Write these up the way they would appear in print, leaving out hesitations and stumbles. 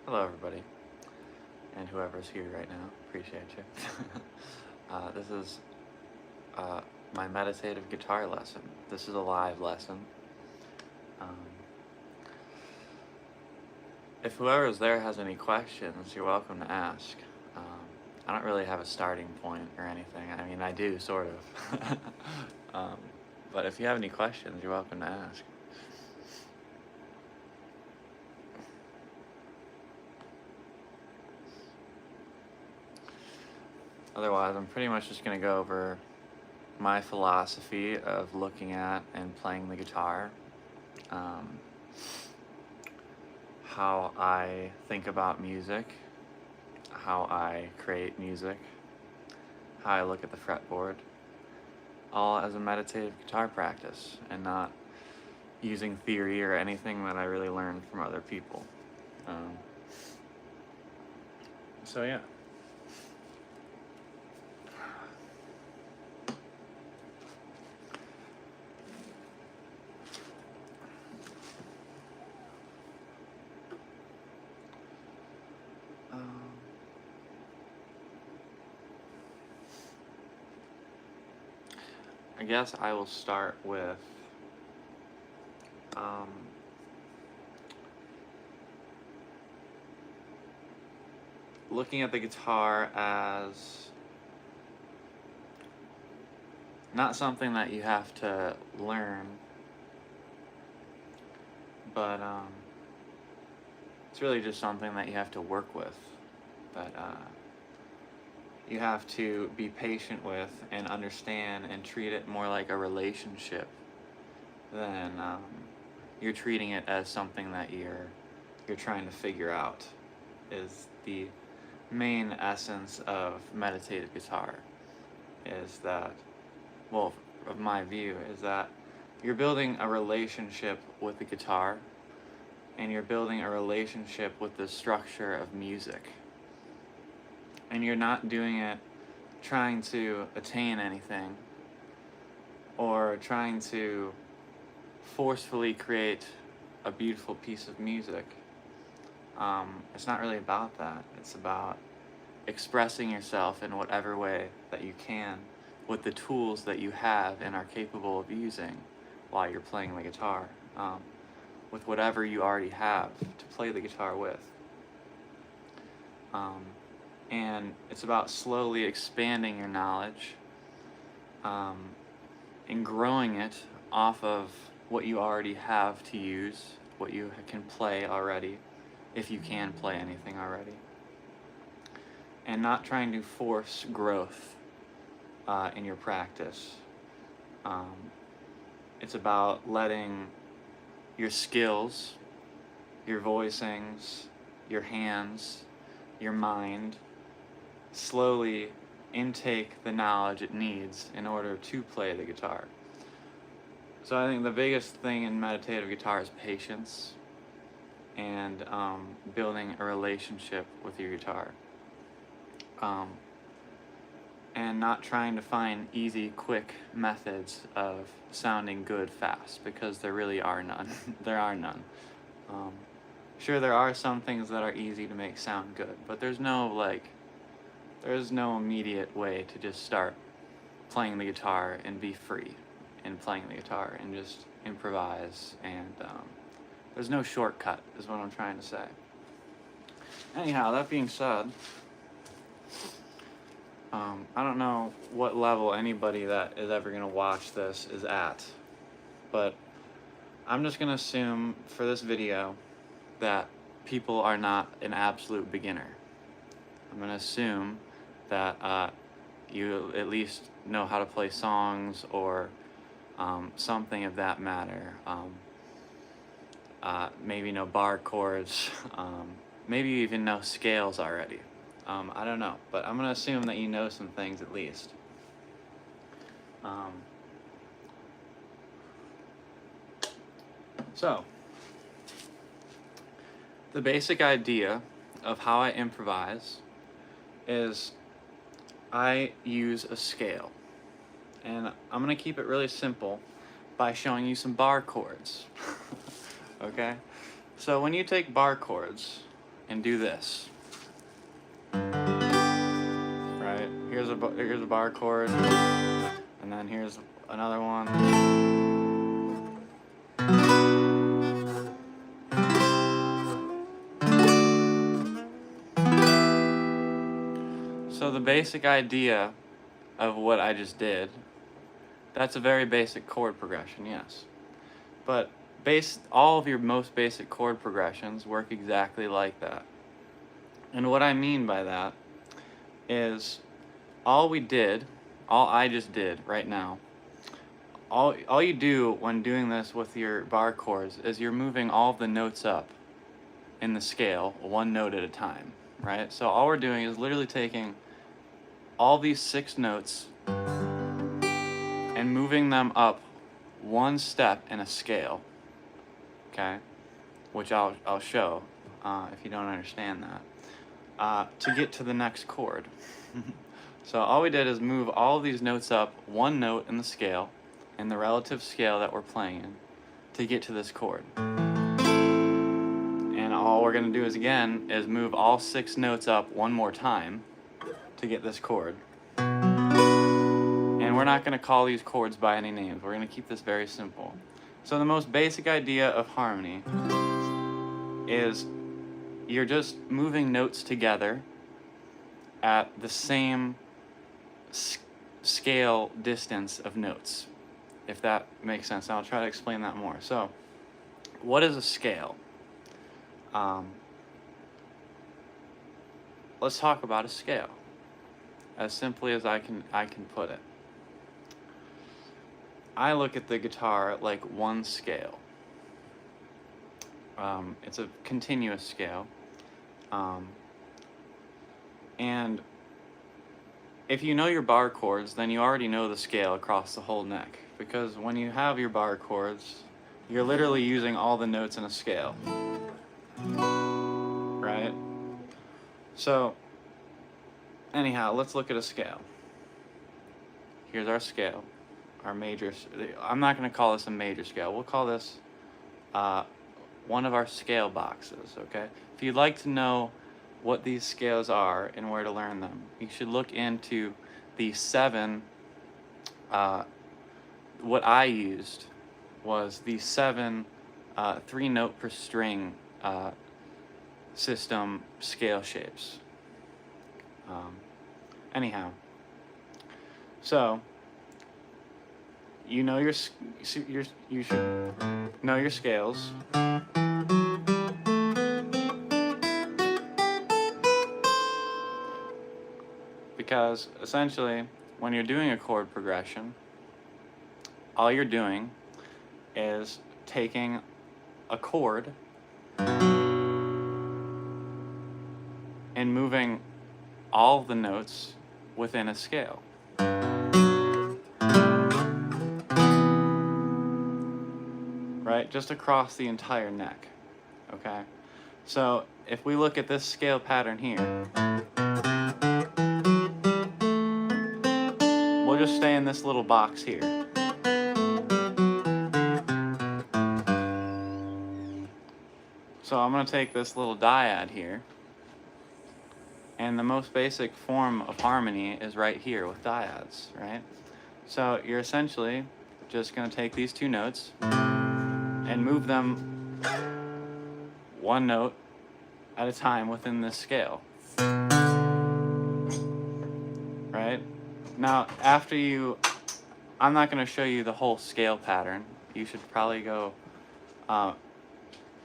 Hello, everybody, and whoever's here right now. Appreciate you. This is my meditative guitar lesson. This is a live lesson. Um, if whoever's there has any questions, you're welcome to ask. I don't really have a starting point or anything. I mean, I do, sort of. um, but if you have any questions, you're welcome to ask. Otherwise, I'm pretty much just going to go over my philosophy of looking at and playing the guitar, um, how I think about music, how I create music, how I look at the fretboard, all as a meditative guitar practice and not using theory or anything that I really learned from other people. So yeah. I guess I will start with looking at the guitar as not something that you have to learn, but it's really just something that you have to work with, that you have to be patient with and understand and treat it more like a relationship than you're treating it as something that you're trying to figure out. Is the main essence of meditative guitar, is that, well, of my view, is that you're building a relationship with the guitar, and you're building a relationship with the structure of music. And you're not doing it trying to attain anything or trying to forcefully create a beautiful piece of music. It's not really about that. It's about expressing yourself in whatever way that you can with the tools that you have and are capable of using while you're playing the guitar, with whatever you already have to play the guitar with. And it's about slowly expanding your knowledge and growing it off of what you already have to use, what you can play already, if you can play anything already. And not trying to force growth in your practice. It's about letting your skills, your voicings, your hands, your mind slowly intake the knowledge it needs in order to play the guitar. So I think the biggest thing in meditative guitar is patience and building a relationship with your guitar. And not trying to find easy, quick methods of sounding good fast, because there really are none. There are none. Sure, there are some things that are easy to make sound good, but there's no immediate way to just start playing the guitar and be free in playing the guitar and just improvise, and there's no shortcut, is what I'm trying to say. Anyhow, that being said, I don't know what level anybody that is ever going to watch this is at, but I'm just going to assume for this video that people are not an absolute beginner. I'm going to assume that you at least know how to play songs or something of that matter. Maybe know bar chords, maybe you even know scales already. I don't know, but I'm going to assume that you know some things at least. So, the basic idea of how I improvise is I use a scale. And I'm going to keep it really simple by showing you some bar chords. Okay? So when you take bar chords, and do this. Right? Here's a bar chord, and then here's another one. So the basic idea of what I just did, that's a very basic chord progression, yes. But all of your most basic chord progressions work exactly like that. And what I mean by that is all I just did right now, all you do when doing this with your bar chords is you're moving all of the notes up in the scale one note at a time, right? So all we're doing is literally taking all these 6 notes and moving them up one step in a scale, okay? Which I'll show if you don't understand that, to get to the next chord. So all we did is move all of these notes up one note in the scale, in the relative scale that we're playing in, to get to this chord. And all we're going to do is move all 6 notes up one more time to get this chord. And we're not going to call these chords by any names. We're going to keep this very simple. So the most basic idea of harmony is you're just moving notes together at the same scale distance of notes, if that makes sense. I'll try to explain that more. So, what is a scale? Let's talk about a scale, as simply as I can put it. I look at the guitar like one scale. It's a continuous scale. And if you know your bar chords, then you already know the scale across the whole neck. Because when you have your bar chords, you're literally using all the notes in a scale. Right? So, anyhow, let's look at a scale. Here's our scale. Our major, I'm not going to call this a major scale. We'll call this one of our scale boxes, okay? If you'd like to know what these scales are and where to learn them, you should look into the 7, what I used was the 7 3-note per string system scale shapes. Anyhow, so you know you should know your scales. Because essentially, when you're doing a chord progression, all you're doing is taking a chord and moving all of the notes within a scale. Right? Just across the entire neck. Okay? So, if we look at this scale pattern here, we'll just stay in this little box here. So I'm going to take this little dyad here, and the most basic form of harmony is right here with dyads, right? So you're essentially just going to take these 2 notes and move them one note at a time within this scale. Right? Now, I'm not going to show you the whole scale pattern. You should probably go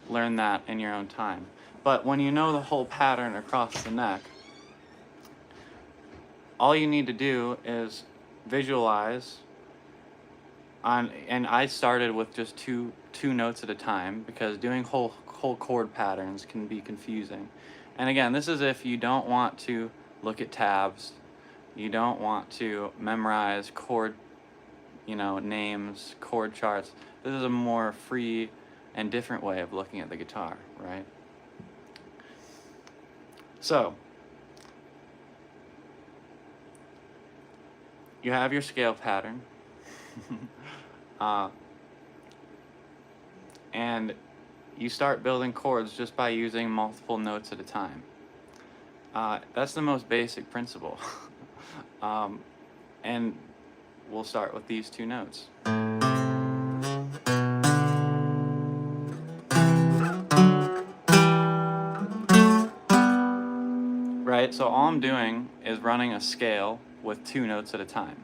learn that in your own time. But when you know the whole pattern across the neck, all you need to do is visualize and I started with just two notes at a time, because doing whole chord patterns can be confusing. And again, this is if you don't want to look at tabs, you don't want to memorize chord, names, chord charts. This is a more free and different way of looking at the guitar, right? So, you have your scale pattern, and you start building chords just by using multiple notes at a time. That's the most basic principle. And we'll start with these two notes. Right, so all I'm doing is running a scale with two notes at a time.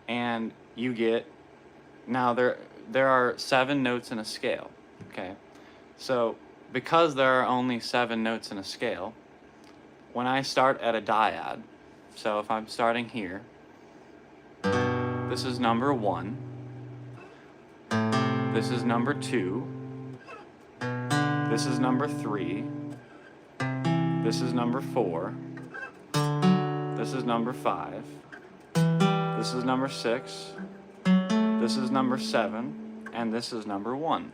And you get, now there are 7 notes in a scale, okay? So because there are only 7 notes in a scale, when I start at a dyad, so if I'm starting here, this is number 1, this is number 2, this is number 3, this is number 4, this is number 5, this is number 6, this is number 7, and this is number 1.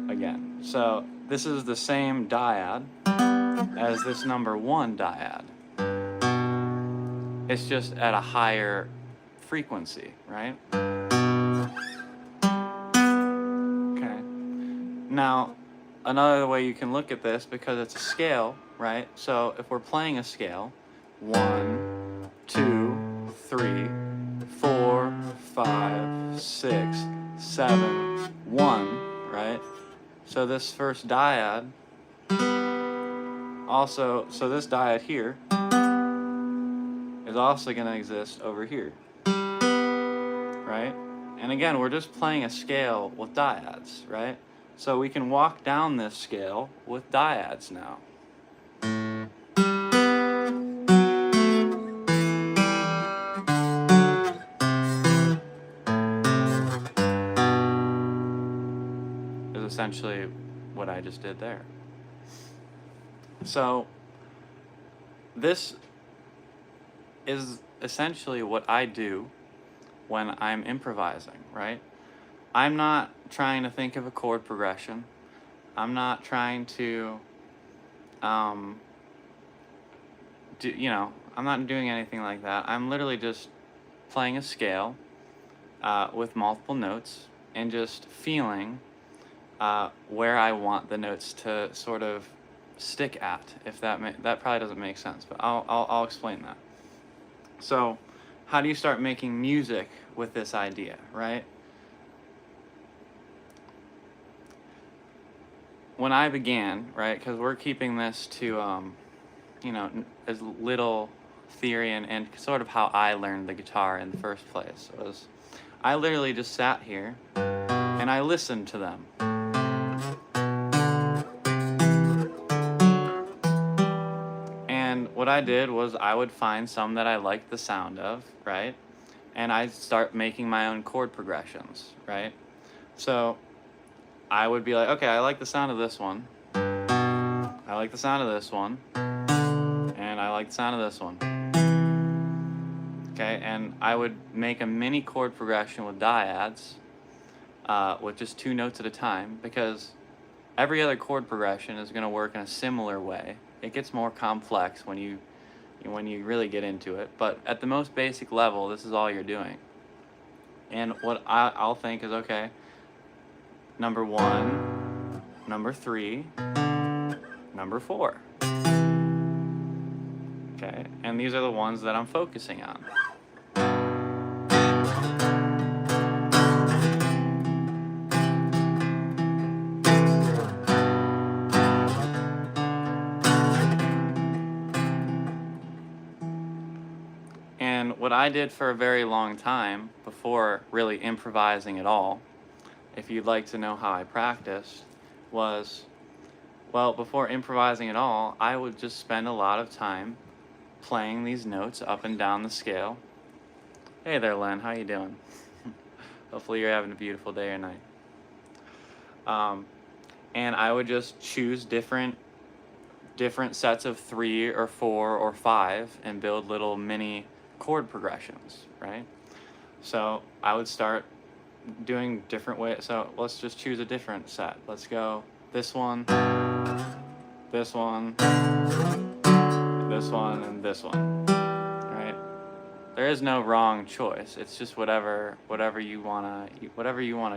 Again, so this is the same dyad as this number 1 dyad. It's just at a higher frequency, right? Okay. Now, another way you can look at this, because it's a scale, right? So if we're playing a scale, 1, 2, 3, 4, 5, 6, 7, 1, right? So this first dyad also, so this dyad here is also going to exist over here, right? And again, we're just playing a scale with dyads, right? So we can walk down this scale with dyads now. Is essentially what I just did there. So this is essentially what I do when I'm improvising, right? I'm not trying to think of a chord progression. I'm not trying to, I'm not doing anything like that. I'm literally just playing a scale with multiple notes and just feeling where I want the notes to sort of stick at. If that probably doesn't make sense, but I'll explain that. So, how do you start making music with this idea, right? When I began, right, because we're keeping this to, as little theory and sort of how I learned the guitar in the first place, was I literally just sat here and I listened to them. And what I did was I would find some that I liked the sound of, right? And I'd start making my own chord progressions, right? So I would be like, okay, I like the sound of this one. I like the sound of this one. And I like the sound of this one. Okay, and I would make a mini chord progression with dyads with just 2 notes at a time, because every other chord progression is going to work in a similar way. It gets more complex when you really get into it, but at the most basic level, this is all you're doing. And what I'll think is, okay, number 1, number 3, number 4. Okay, and these are the ones that I'm focusing on. And what I did for a very long time, before really improvising at all, if you'd like to know how I practiced, was, well, before improvising at all, I would just spend a lot of time playing these notes up and down the scale. Hey there, Len, how you doing? Hopefully you're having a beautiful day or night. And I would just choose different sets of 3 or 4 or 5 and build little mini chord progressions, right? So I would start doing different ways. So let's just choose a different set. Let's go this one, this one, this one, and this one, right? There is no wrong choice. It's just whatever you wanna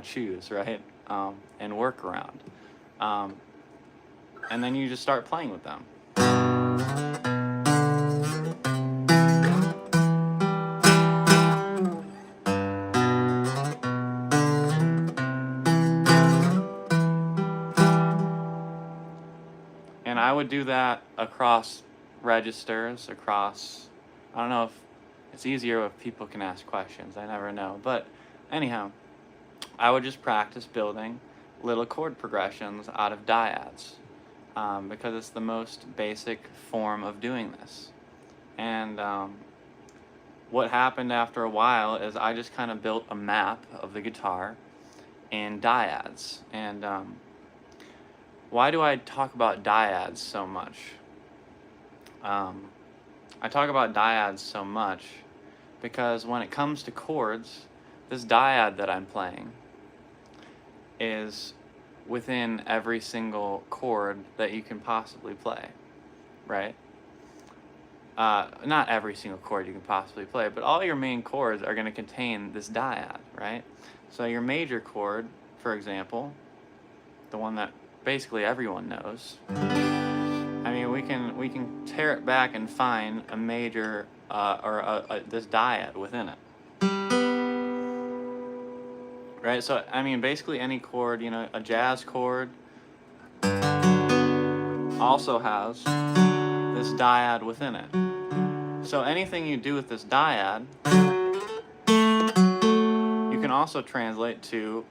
choose, right? and work around. And then you just start playing with them. And I would do that across registers, across, I don't know if it's easier if people can ask questions, I never know. But anyhow, I would just practice building little chord progressions out of diads, because it's the most basic form of doing this. And what happened after a while is I just kind of built a map of the guitar in diads. And why do I talk about diads so much? I talk about diads so much because when it comes to chords, this diad that I'm playing is within every single chord that you can possibly play, right? Not every single chord you can possibly play, but all your main chords are going to contain this diad, right? So your major chord, for example, the one that basically everyone knows, I mean, we can tear it back and find a major this diad within it, right? So I mean, basically any chord, you know, a jazz chord also has this diad within it. So anything you do with this diad, you can also translate to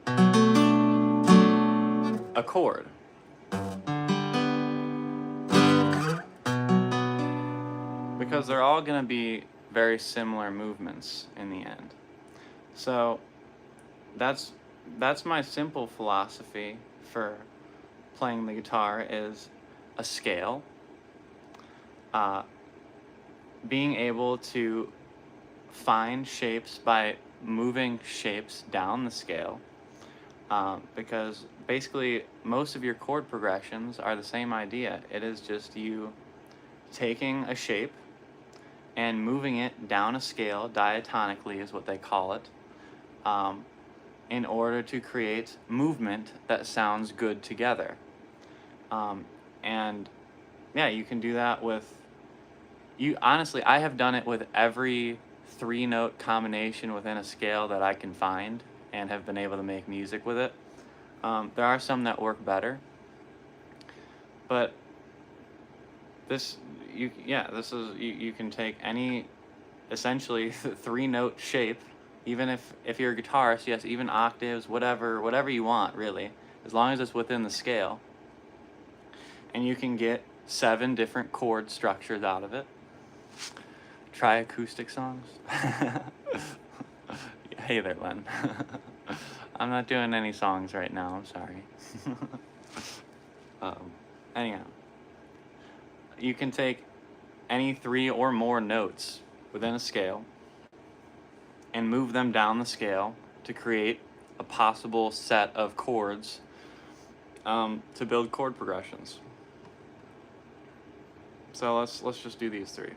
a chord. Because they're all going to be very similar movements in the end. So that's my simple philosophy for playing the guitar is a scale. Being able to find shapes by moving shapes down the scale, because basically most of your chord progressions are the same idea. It is just you taking a shape and moving it down a scale, diatonically is what they call it, in order to create movement that sounds good together. And yeah, you can do that with, honestly, I have done it with every 3-note combination within a scale that I can find and have been able to make music with it. There are some that work better, but you can take any essentially 3-note shape, even if you're a guitarist, yes, even octaves, whatever you want, really, as long as it's within the scale, and you can get 7 different chord structures out of it. Try acoustic songs. Hey there, Len. I'm not doing any songs right now, I'm sorry. Anyhow, you can take any 3 or more notes within a scale and move them down the scale to create a possible set of chords, to build chord progressions. So let's just do these 3.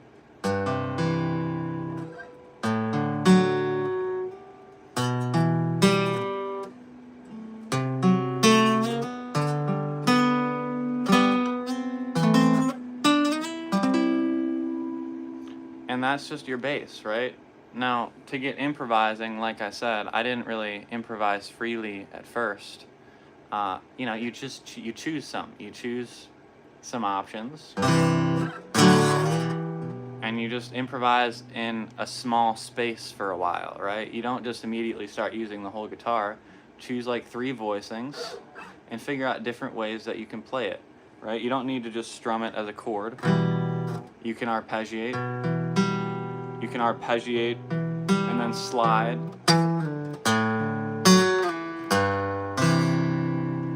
And that's just your bass, right? Now, to get improvising, like I said, I didn't really improvise freely at first. You know, you choose some options, and you just improvise in a small space for a while, right? You don't just immediately start using the whole guitar. Choose like 3 voicings and figure out different ways that you can play it, right? You don't need to just strum it as a chord. You can arpeggiate. You can arpeggiate and then slide,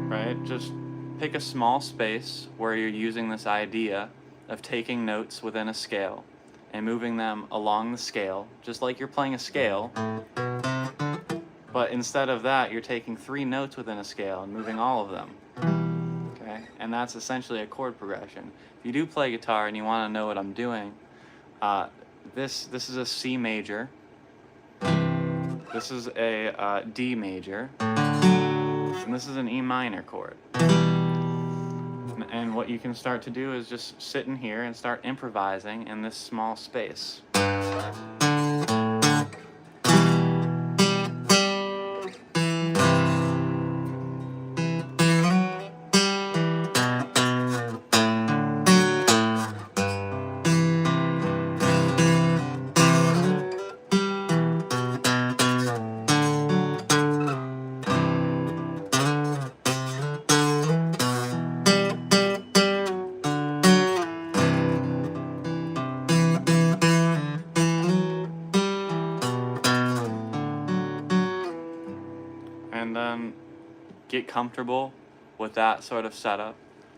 right? Just pick a small space where you're using this idea of taking notes within a scale and moving them along the scale, just like you're playing a scale, but instead of that, you're taking 3 notes within a scale and moving all of them, okay? And that's essentially a chord progression. If you do play guitar and you want to know what I'm doing, this is a C major, this is a D major, And this is an E minor chord. And what you can start to do is just sit in here and start improvising in this small space. And then get comfortable with that sort of setup.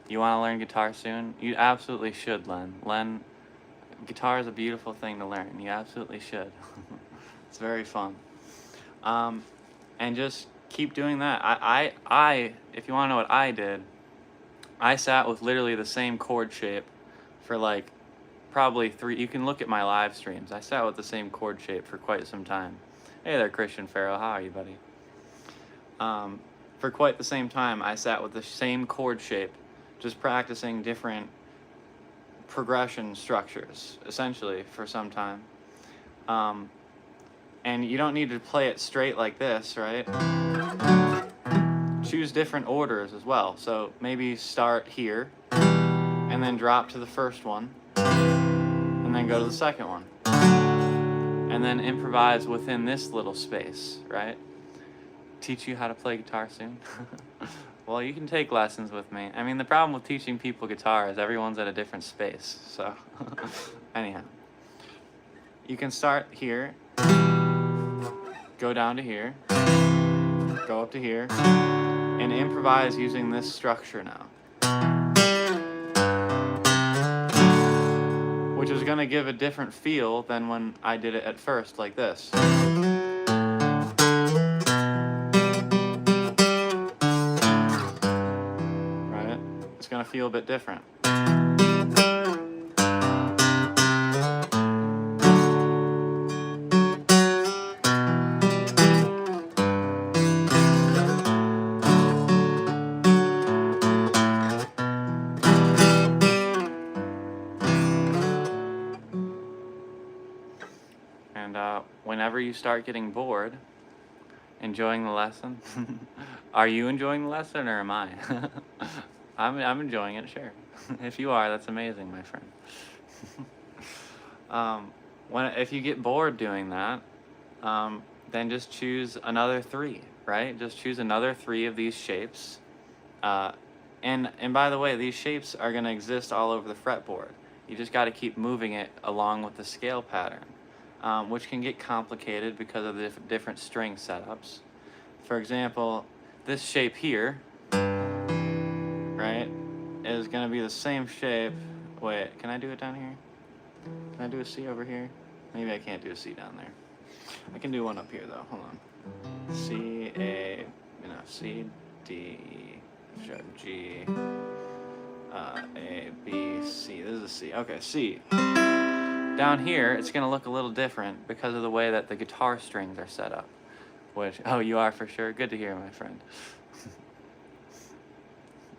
You want to learn guitar soon? You absolutely should, Len. Guitar is a beautiful thing to learn. You absolutely should. It's very fun. And just keep doing that. If you want to know what I did, I sat with literally the same chord shape for like probably 3. You can look at my live streams. I sat with the same chord shape for quite some time. Hey there, Christian Farrell. How are you, buddy? For quite the same time, I sat with the same chord shape, just practicing different progression structures, essentially, for some time. And you don't need to play it straight like this, right? Choose different orders as well. So maybe start here, and then drop to the first one, and then go to the second one. And then improvise within this little space, right? Teach you how to play guitar soon? Well, you can take lessons with me. I mean, the problem with teaching people guitar is everyone's at a different space. So, anyhow, you can start here, go down to here, go up to here, and improvise using this structure now. Which is going to give a different feel than when I did it at first, like this. It's going to feel a bit different. And whenever you start getting bored, enjoying the lesson, are you enjoying the lesson or am I? I'm enjoying it, sure. If you are, that's amazing, my friend. If you get bored doing that, then just choose another 3, right? Just choose another 3 of these shapes. And by the way, these shapes are going to exist all over the fretboard. You just got to keep moving it along with the scale pattern, which can get complicated because of the different string setups. For example, this shape here, right, is going to be the same shape. Wait, can I do it down here? Can I do a C over here? Maybe I can't do a C down there. I can do one up here though. Hold on. C, A, C, D, F, G, A, B, C. This is a C. Okay, C. Down here, it's going to look a little different because of the way that the guitar strings are set up. Which, oh, you are for sure. Good to hear, my friend.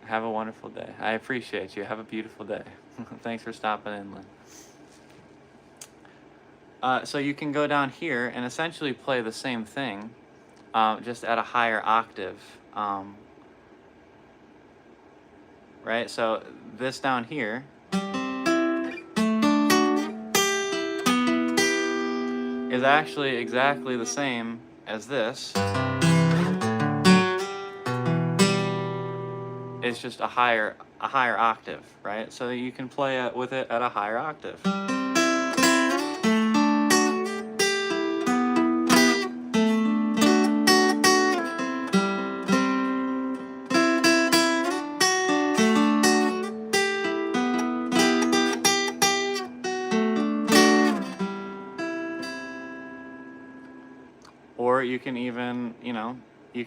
Have a wonderful day. I appreciate you. Have a beautiful day. Thanks for stopping in, Lynn. So you can go down here and essentially play the same thing, just at a higher octave. Right? So this down here is actually exactly the same as this. It's just a higher octave, right? So you can play it with it at a higher octave. Or you can even, you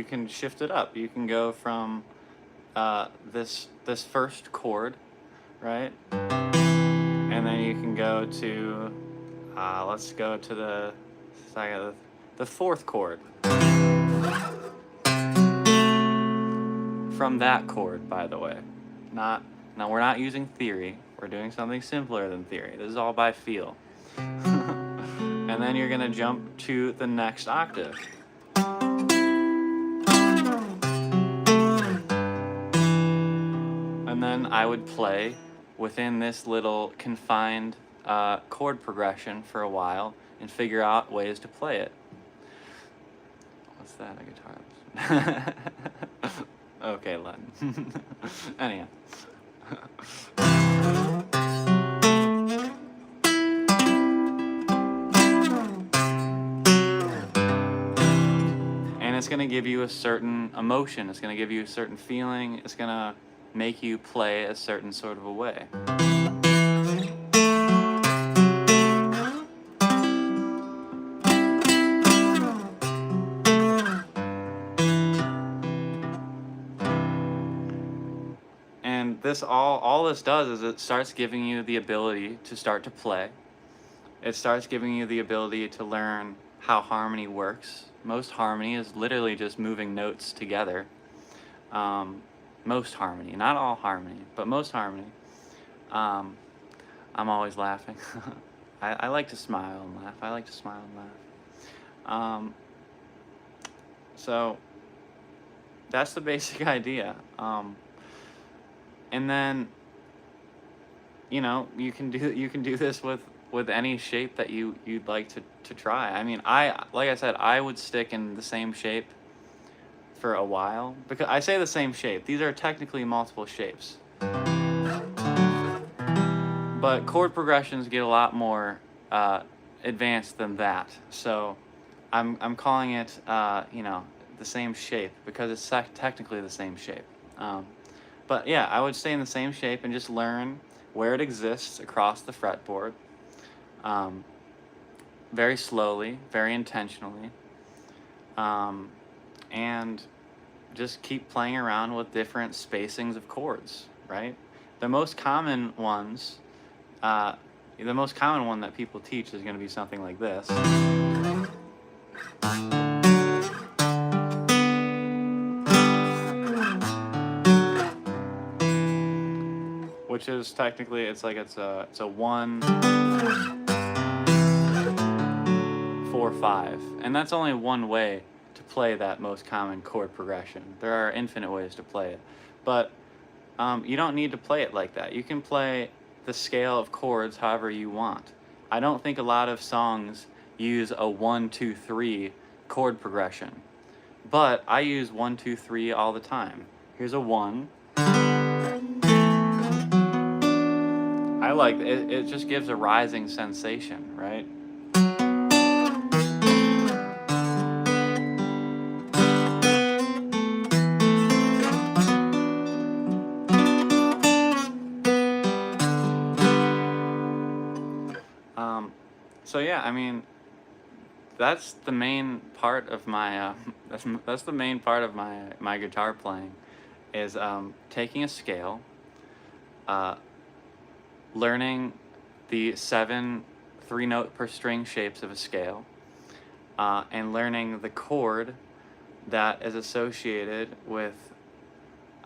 can shift it up. You can go from this first chord, right? And then you can go to, let's go to the 4th chord. from that chord, by the way. Now we're not using theory. We're doing something simpler than theory. This is all by feel. And then you're gonna jump to the next octave. And then I would play within this little confined chord progression for a while and figure out ways to play it. What's that, a guitar? Okay, Len. Anyhow. And it's going to give you a certain emotion. It's going to give you a certain feeling. It's going to make you play a certain sort of a way. And this all this does is it starts giving you the ability to start to play. It starts giving you the ability to learn how harmony works. Most harmony is literally just moving notes together. Most harmony, not all harmony, but most harmony. I'm always laughing. I like to smile and laugh. I like to smile and laugh. So that's the basic idea. And then, you know, you can do this with any shape that you'd like to try. I mean, like I said, I would stick in the same shape for a while, because I say the same shape. These are technically multiple shapes. But chord progressions get a lot more advanced than that. So I'm calling it, you know, the same shape, because it's technically the same shape. But yeah, I would stay in the same shape and just learn where it exists across the fretboard. Very slowly, very intentionally. And just keep playing around with different spacings of chords, right? The most common ones, the most common one that people teach is going to be something like this. Which is technically, it's a 1, 4, 5. And that's only one way to play that most common chord progression. There are infinite ways to play it. But you don't need to play it like that. You can play the scale of chords however you want. I don't think a lot of songs use a 1, 2, 3 chord progression. But I use 1, 2, 3 all the time. Here's a 1. I like it. It just gives a rising sensation, right? So yeah, I mean, that's the main part of my that's the main part of my guitar playing, is taking a scale, learning the 7 3-note per string shapes of a scale, and learning the chord that is associated with,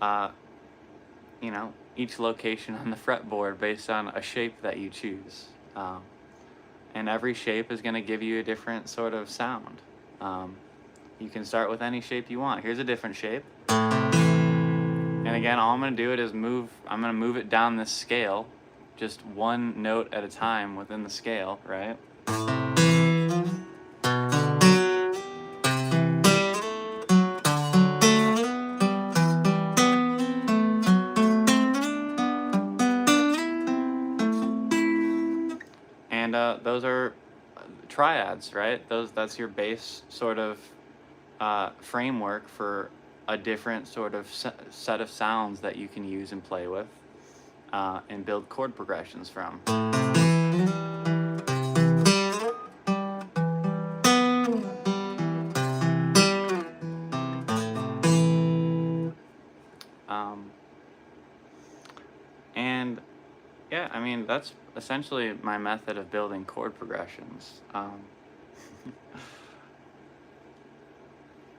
you know, each location on the fretboard based on a shape that you choose. And every shape is going to give you a different sort of sound. You can start with any shape you want. Here's a different shape. And again, all I'm going to do is I'm going to move it down this scale, just one note at a time within the scale, right? And those are triads, right? That's your base sort of framework for a different sort of set of sounds that you can use and play with, and build chord progressions from. And yeah, I mean, that's essentially my method of building chord progressions.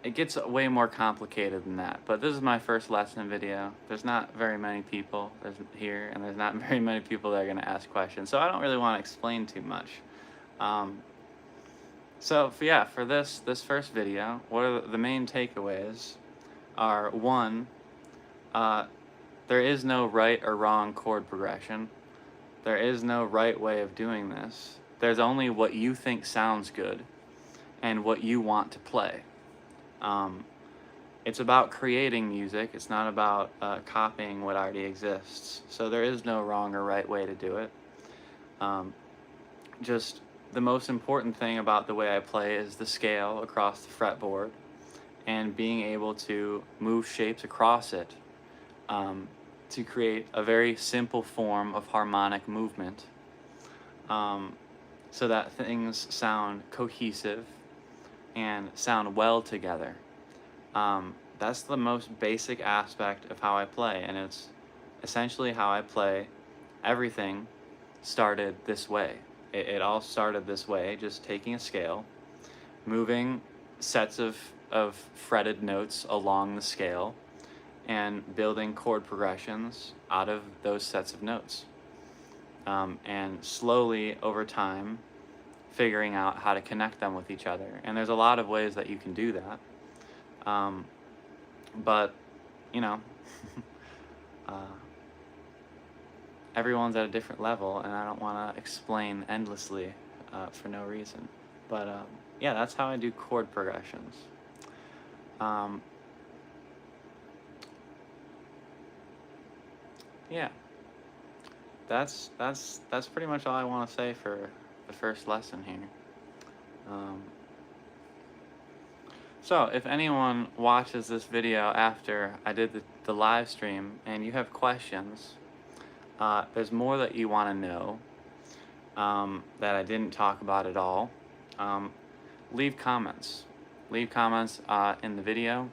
it gets way more complicated than that. But this is my first lesson video. There's not very many people here, and there's not very many people that are going to ask questions. So I don't really want to explain too much. For this first video, what are the main takeaways? Are one, there is no right or wrong chord progression. There is no right way of doing this. There's only what you think sounds good and what you want to play. It's about creating music. It's not about copying what already exists. So there is no wrong or right way to do it. Just the most important thing about the way I play is the scale across the fretboard and being able to move shapes across it to create a very simple form of harmonic movement so that things sound cohesive and sound well together. That's the most basic aspect of how I play, and it's essentially how I play. Everything started this way. It all started this way, just taking a scale, moving sets of fretted notes along the scale, and building chord progressions out of those sets of notes. And slowly, over time, figuring out how to connect them with each other. And there's a lot of ways that you can do that. But, you know, everyone's at a different level, and I don't want to explain endlessly for no reason. But, yeah, that's how I do chord progressions. Yeah, that's pretty much all I want to say for the first lesson here. So if anyone watches this video after I did the live stream and you have questions, there's more that you want to know that I didn't talk about at all, leave comments. Leave comments in the video,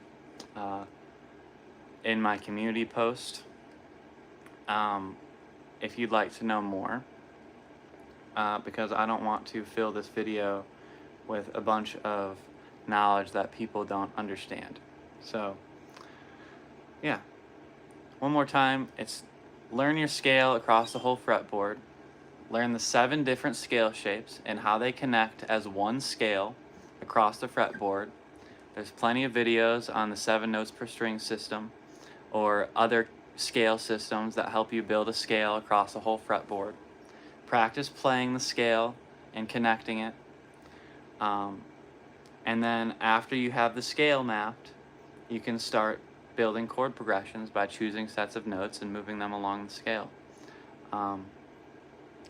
in my community post, if you'd like to know more, because I don't want to fill this video with a bunch of knowledge that people don't understand. So, yeah. One more time, it's learn your scale across the whole fretboard, learn the 7 different scale shapes and how they connect as one scale across the fretboard. There's plenty of videos on the 7 notes per string system or other scale systems that help you build a scale across the whole fretboard. Practice playing the scale and connecting it. And then after you have the scale mapped, you can start building chord progressions by choosing sets of notes and moving them along the scale. And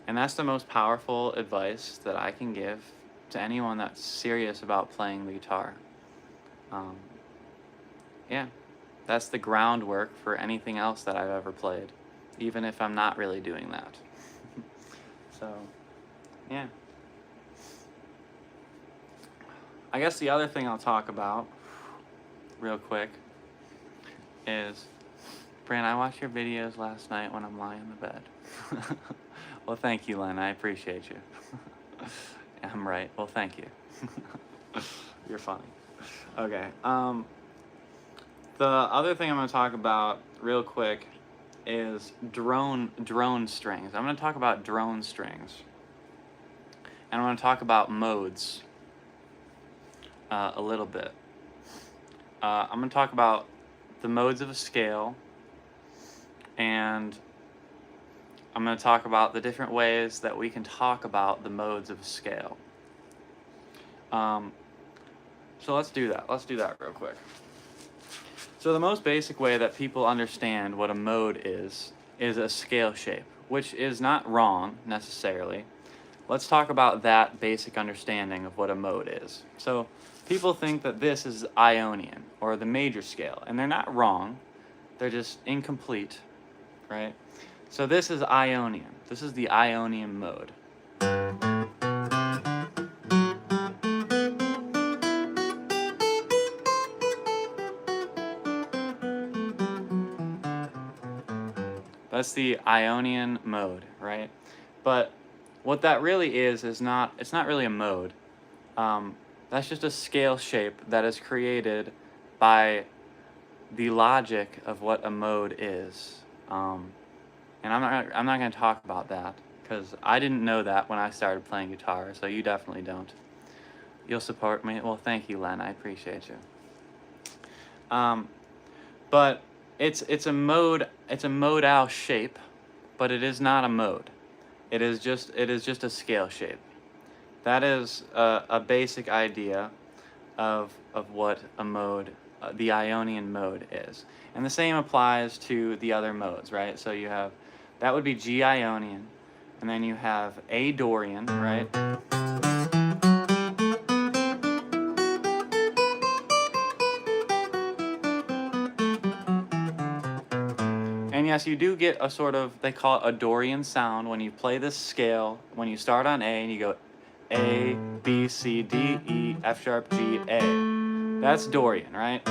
that's the most powerful advice that I can give to anyone that's serious about playing the guitar. Yeah, that's the groundwork for anything else that I've ever played, even if I'm not really doing that. So, yeah. I guess the other thing I'll talk about real quick is, Bran, I watched your videos last night when I'm lying in the bed. Well, thank you, Len. I appreciate you. I'm right. Well, thank you. You're funny. Okay. The other thing I'm going to talk about real quick is drone strings. I'm going to talk about drone strings. And I'm going to talk about modes a little bit. I'm going to talk about the modes of a scale, and I'm going to talk about the different ways that we can talk about the modes of a scale. So let's do that. Let's do that real quick. So the most basic way that people understand what a mode is a scale shape, which is not wrong necessarily. Let's talk about that basic understanding of what a mode is. So people think that this is Ionian, or the major scale, and they're not wrong. They're just incomplete, right? So this is Ionian. This is the Ionian mode. That's the Ionian mode, right? But what that really is not, it's not really a mode. That's just a scale shape that is created by the logic of what a mode is. And I'm not going to talk about that because I didn't know that when I started playing guitar, so you definitely don't. You'll support me. Well, thank you, Len. I appreciate you. But it's a modal shape, but it is not a mode. It is just a scale shape. That is a basic idea of what a mode, the Ionian mode is. And the same applies to the other modes, right? So you have, that would be G Ionian, and then you have A Dorian, right? And yes, you do get a sort of, they call it a Dorian sound when you play this scale, when you start on A and you go A, B, C, D, E, F sharp, G, A. That's Dorian, right?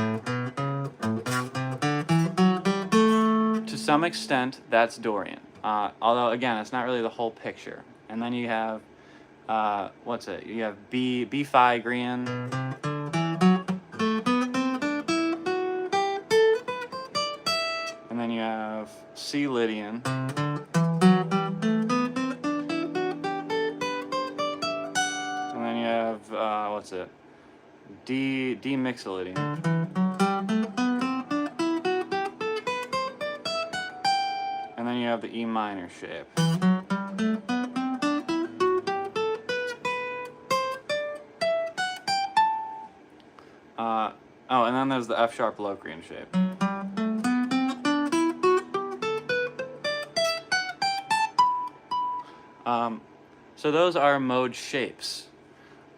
To some extent, that's Dorian. Although, again, it's not really the whole picture. And then you have, what's it? You have B Phygrian. And then you have C Lydian. And then you have, what's it? D Mixolydian. And then you have the E minor shape. Oh, and then there's the F sharp Locrian shape. So those are mode shapes.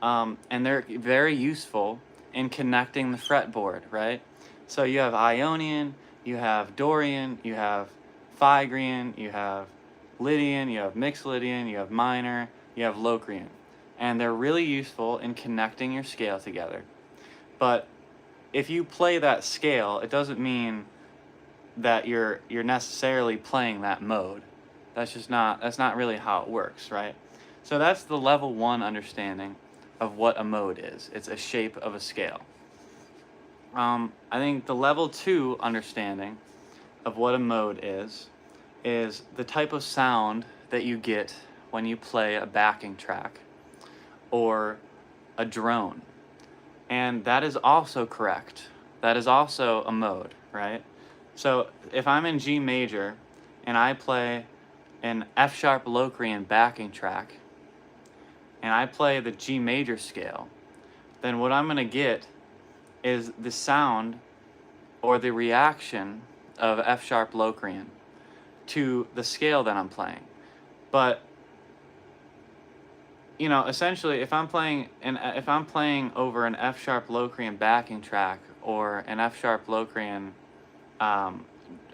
And they're very useful in connecting the fretboard, right? So you have Ionian, you have Dorian, you have Phygrian, you have Lydian, you have mixed Lydian, you have minor, you have Locrian. And they're really useful in connecting your scale together. But if you play that scale, it doesn't mean that you're necessarily playing that mode. That's not really how it works, right? So that's the level 1 understanding of what a mode is. It's a shape of a scale. I think the level 2 understanding of what a mode is the type of sound that you get when you play a backing track or a drone. And that is also correct. That is also a mode, right? So if I'm in G major and I play an F sharp Locrian backing track and I play the G major scale, then what I'm going to get is the sound or the reaction of F sharp Locrian to the scale that I'm playing. But you know, essentially, if I'm playing over an F sharp Locrian backing track or an F sharp Locrian, or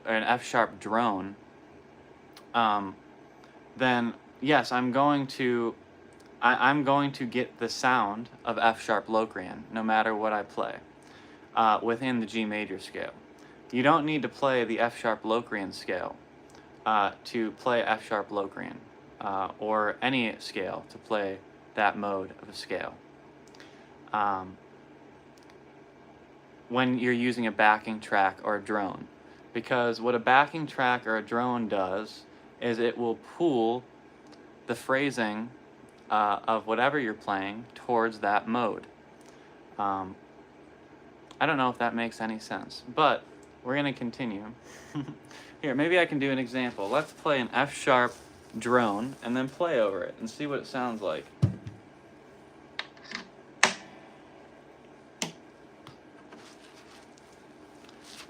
an F sharp drone, then yes, I'm going to get the sound of F sharp Locrian no matter what I play within the G major scale. You don't need to play the F sharp Locrian scale to play F sharp Locrian. Or any scale to play that mode of a scale. When you're using a backing track or a drone. Because what a backing track or a drone does is it will pull the phrasing of whatever you're playing towards that mode. I don't know if that makes any sense, but we're going to continue. Here, maybe I can do an example. Let's play an F sharp drone and then play over it and see what it sounds like.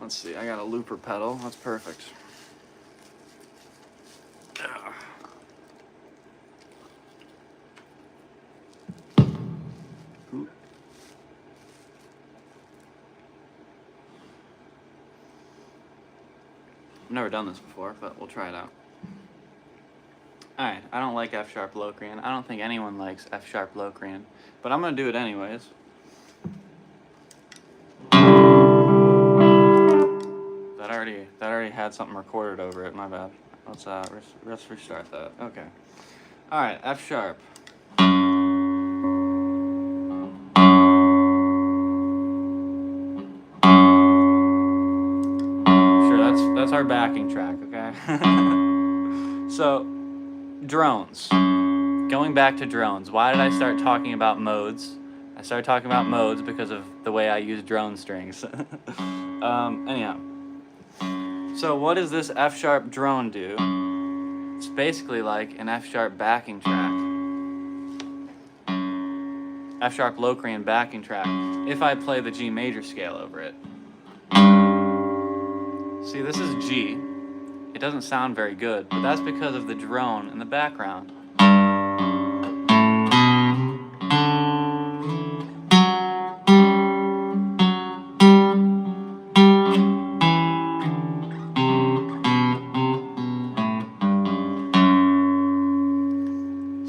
Let's see, I got a looper pedal. That's perfect. Ooh. I've never done this before, but we'll try it out. Alright, I don't like F sharp Locrian. I don't think anyone likes F sharp Locrian, but I'm going to do it anyways. That already had something recorded over it, my bad. Let's restart that. Okay. Alright, F sharp. that's our backing track, okay? So, drones. Going back to drones, why did I start talking about modes? I started talking about modes because of the way I use drone strings. Anyhow, so what does this F sharp drone do? It's basically like an F sharp backing track. F sharp Locrian backing track if I play the G major scale over it. See, this is G. It doesn't sound very good, but that's because of the drone in the background.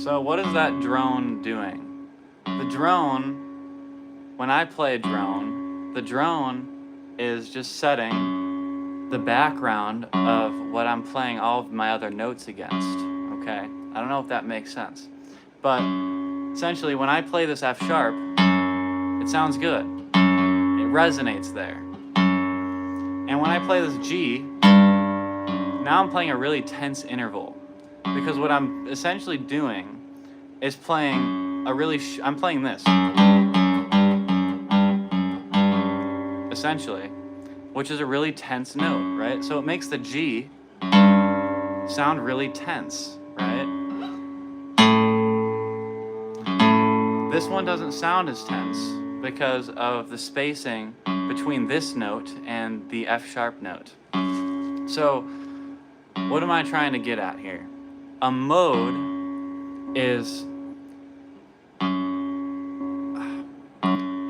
So what is that drone doing? The drone, when I play a drone, the drone is just setting the background of what I'm playing all of my other notes against, okay? I don't know if that makes sense. But essentially, when I play this F sharp, it sounds good. It resonates there. And when I play this G, now I'm playing a really tense interval. Because what I'm essentially doing is playing a really, I'm playing this. Essentially, which is a really tense note, right? So it makes the G sound really tense, right? This one doesn't sound as tense because of the spacing between this note and the F sharp note. So, what am I trying to get at here? A mode is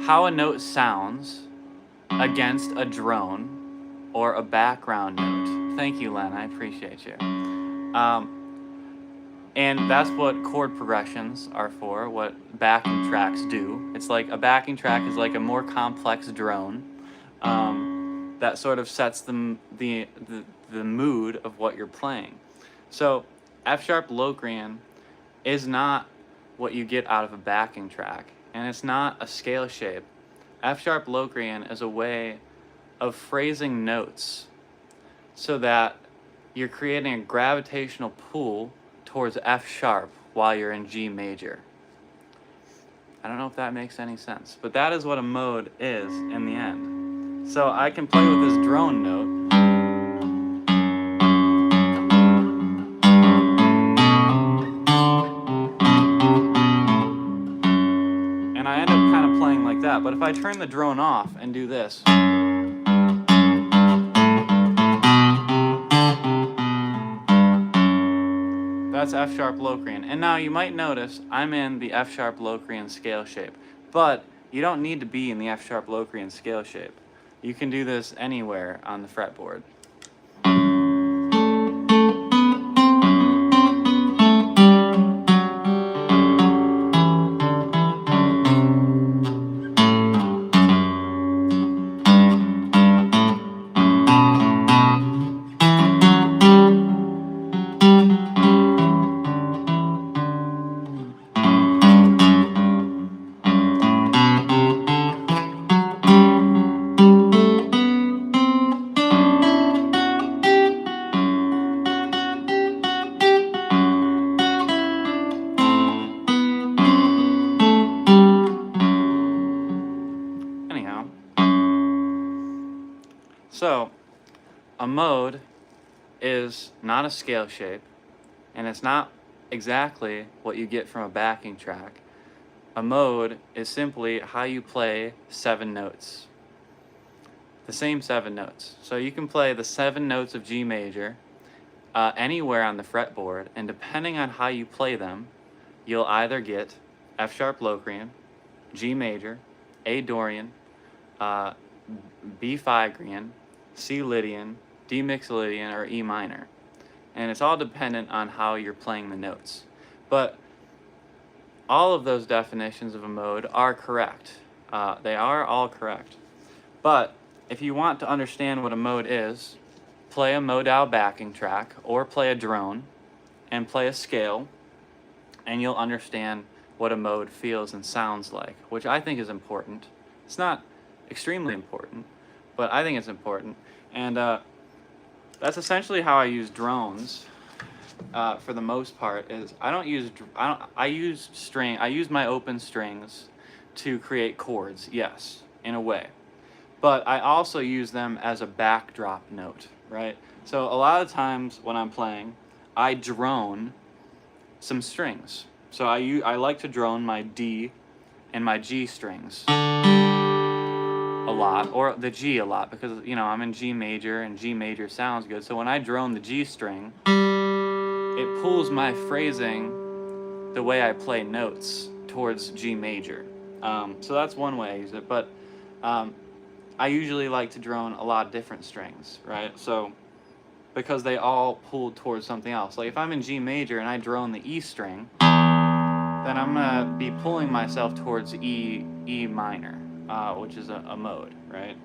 how a note sounds against a drone or a background note. Thank you, Len. I appreciate you. And that's what chord progressions are for, what backing tracks do. It's like a backing track is like a more complex drone that sort of sets the mood of what you're playing. So F sharp Locrian is not what you get out of a backing track, and it's not a scale shape. F sharp Locrian is a way of phrasing notes so that you're creating a gravitational pull towards F sharp while you're in G major. I don't know if that makes any sense, but that is what a mode is in the end. So I can play with this drone note. And I end up kind of playing like that, but if I turn the drone off and do this, that's F sharp Locrian. And now you might notice I'm in the F sharp Locrian scale shape, but you don't need to be in the F sharp Locrian scale shape. You can do this anywhere on the fretboard. So, a mode is not a scale shape, and it's not exactly what you get from a backing track. A mode is simply how you play 7 notes. The same 7 notes. So you can play the 7 notes of G major anywhere on the fretboard, and depending on how you play them, you'll either get F sharp Locrian, G major, A Dorian, B Phrygian, C Lydian, D Mixolydian, or E minor. And it's all dependent on how you're playing the notes. But all of those definitions of a mode are correct. They are all correct. But if you want to understand what a mode is, play a modal backing track or play a drone and play a scale, and you'll understand what a mode feels and sounds like, which I think is important. It's not extremely important, but I think it's important. And that's essentially how I use drones. For the most part, is I use my open strings to create chords, yes, in a way. But I also use them as a backdrop note, right? So a lot of times when I'm playing, I drone some strings. So I like to drone my D and my G strings a lot, or the G a lot, because you know I'm in G major and G major sounds good. So when I drone the G string, it pulls my phrasing, the way I play notes, towards G major. So that's one way I use it, but I usually like to drone a lot of different strings, right? So because they all pull towards something else. Like if I'm in G major and I drone the E string, then I'm gonna be pulling myself towards E minor, which is a mode, right?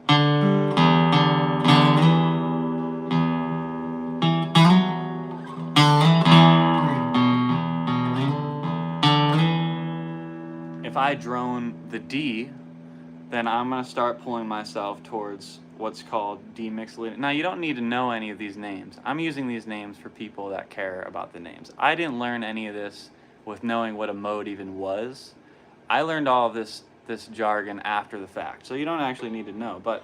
If I drone the D, then I'm gonna start pulling myself towards what's called D mixolydian. Now you don't need to know any of these names. I'm using these names for people that care about the names. I didn't learn any of this with knowing what a mode even was. I learned all of this jargon after the fact, so you don't actually need to know. But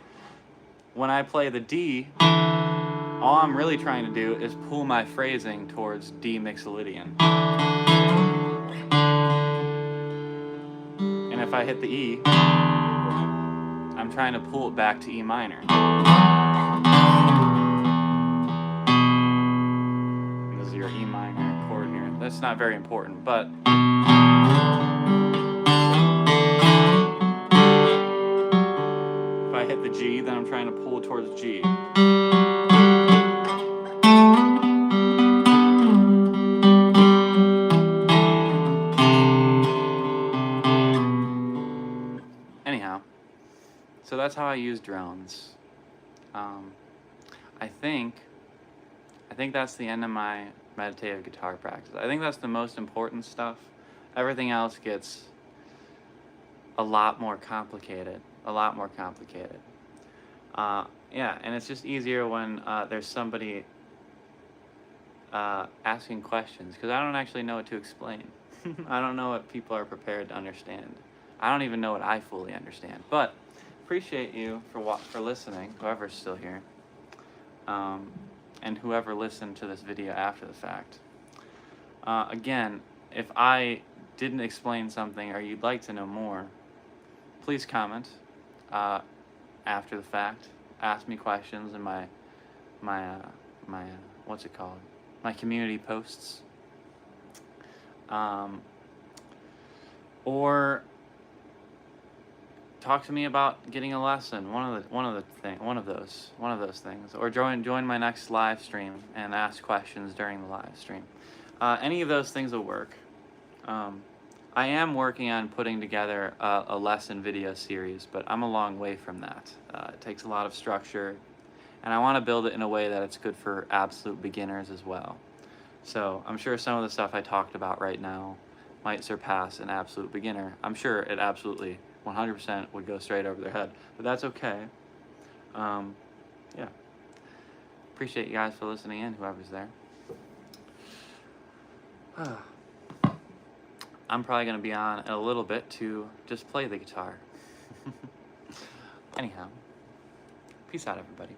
when I play the D, all I'm really trying to do is pull my phrasing towards D mixolydian. And if I hit the E, I'm trying to pull it back to E minor. This is your E minor chord here. That's not very important, but if I hit the G, then I'm trying to pull towards G. Anyhow, so that's how I use drones. I think that's the end of my meditative guitar practice. I think that's the most important stuff. Everything else gets a lot more complicated. Yeah, and it's just easier when there's somebody asking questions, because I don't actually know what to explain. I don't know what people are prepared to understand. I don't even know what I fully understand. But appreciate you for listening, whoever's still here, and whoever listened to this video after the fact. Again, if I didn't explain something or you'd like to know more, please comment after the fact. Ask me questions in my what's it called? My community posts. Or talk to me about getting a lesson. One of those things. Or join my next live stream and ask questions during the live stream. Any of those things will work. I am working on putting together a lesson video series, but I'm a long way from that. It takes a lot of structure, and I want to build it in a way that it's good for absolute beginners as well. So I'm sure some of the stuff I talked about right now might surpass an absolute beginner. I'm sure it absolutely 100% would go straight over their head, but that's okay. Yeah. Appreciate you guys for listening in, whoever's there. I'm probably going to be on in a little bit to just play the guitar. Anyhow, peace out, everybody.